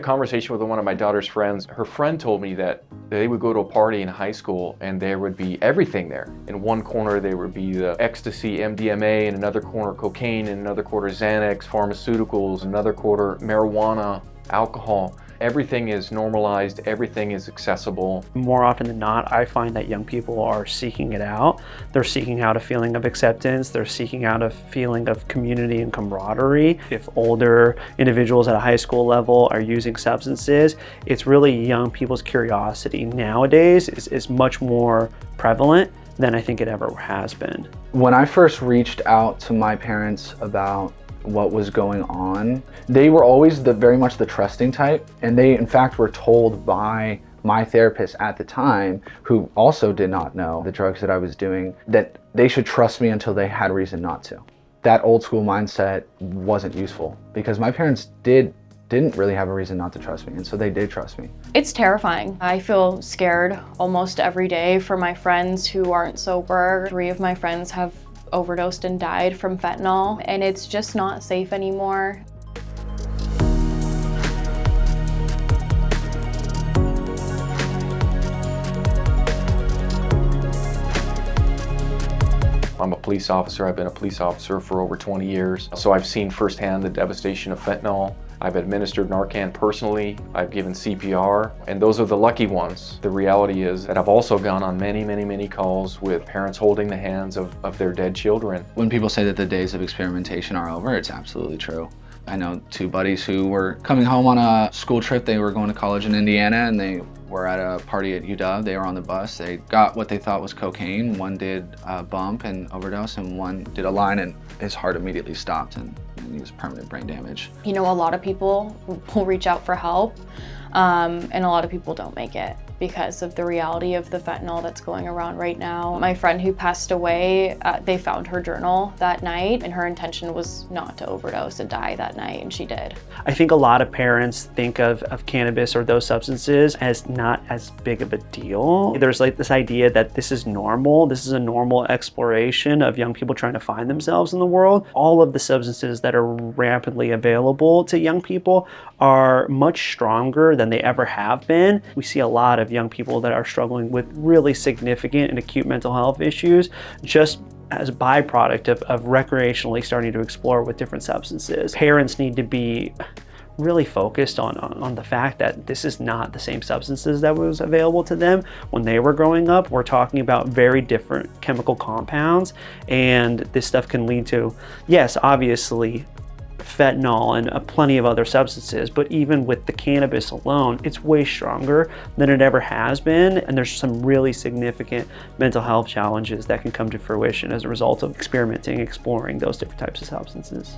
conversation with one of my daughter's friends. Her friend told me that they would go to a party in high school and there would be everything there. In one corner there would be the ecstasy, MDMA, in another corner cocaine, in another corner Xanax, pharmaceuticals, another corner marijuana, alcohol. Everything is normalized, everything is accessible. More often than not, I find that young people are seeking it out. They're seeking out a feeling of acceptance. They're seeking out a feeling of community and camaraderie. If older individuals at a high school level are using substances, it's really young people's curiosity nowadays is much more prevalent than I think it ever has been. When I first reached out to my parents about what was going on, they were always very much the trusting type, and they in fact were told by my therapist at the time, who also did not know the drugs that I was doing, that they should trust me until they had reason not to. That old school mindset wasn't useful because my parents didn't really have a reason not to trust me, and so they did trust me. It's terrifying. I feel scared almost every day for my friends who aren't sober. 3 of my friends have overdosed and died from fentanyl, and it's just not safe anymore. I'm a police officer. I've been a police officer for over 20 years. So I've seen firsthand the devastation of fentanyl. I've administered Narcan personally. I've given CPR, and those are the lucky ones. The reality is that I've also gone on many calls with parents holding the hands of their dead children. When people say that the days of experimentation are over, it's absolutely true. I know 2 buddies who were coming home on a school trip. They were going to college in Indiana, and they were at a party at UW. They were on the bus. They got what they thought was cocaine. One did a bump and overdose, and one did a line, and his heart immediately stopped, and he was permanent brain damage. You know, a lot of people will reach out for help, and a lot of people don't make it because of the reality of the fentanyl that's going around right now. My friend who passed away, they found her journal that night, and her intention was not to overdose and die that night, and she did. I think a lot of parents think of cannabis or those substances as not as big of a deal. There's like this idea that this is normal. This is a normal exploration of young people trying to find themselves in the world. All of the substances that are rapidly available to young people are much stronger than they ever have been. We see a lot of young people that are struggling with really significant and acute mental health issues just as a byproduct of recreationally starting to explore with different substances. Parents need to be really focused on the fact that this is not the same substances that was available to them when they were growing up. We're talking about very different chemical compounds, and this stuff can lead to, yes, obviously, fentanyl and plenty of other substances, but even with the cannabis alone, it's way stronger than it ever has been, and there's some really significant mental health challenges that can come to fruition as a result of experimenting, exploring those different types of substances.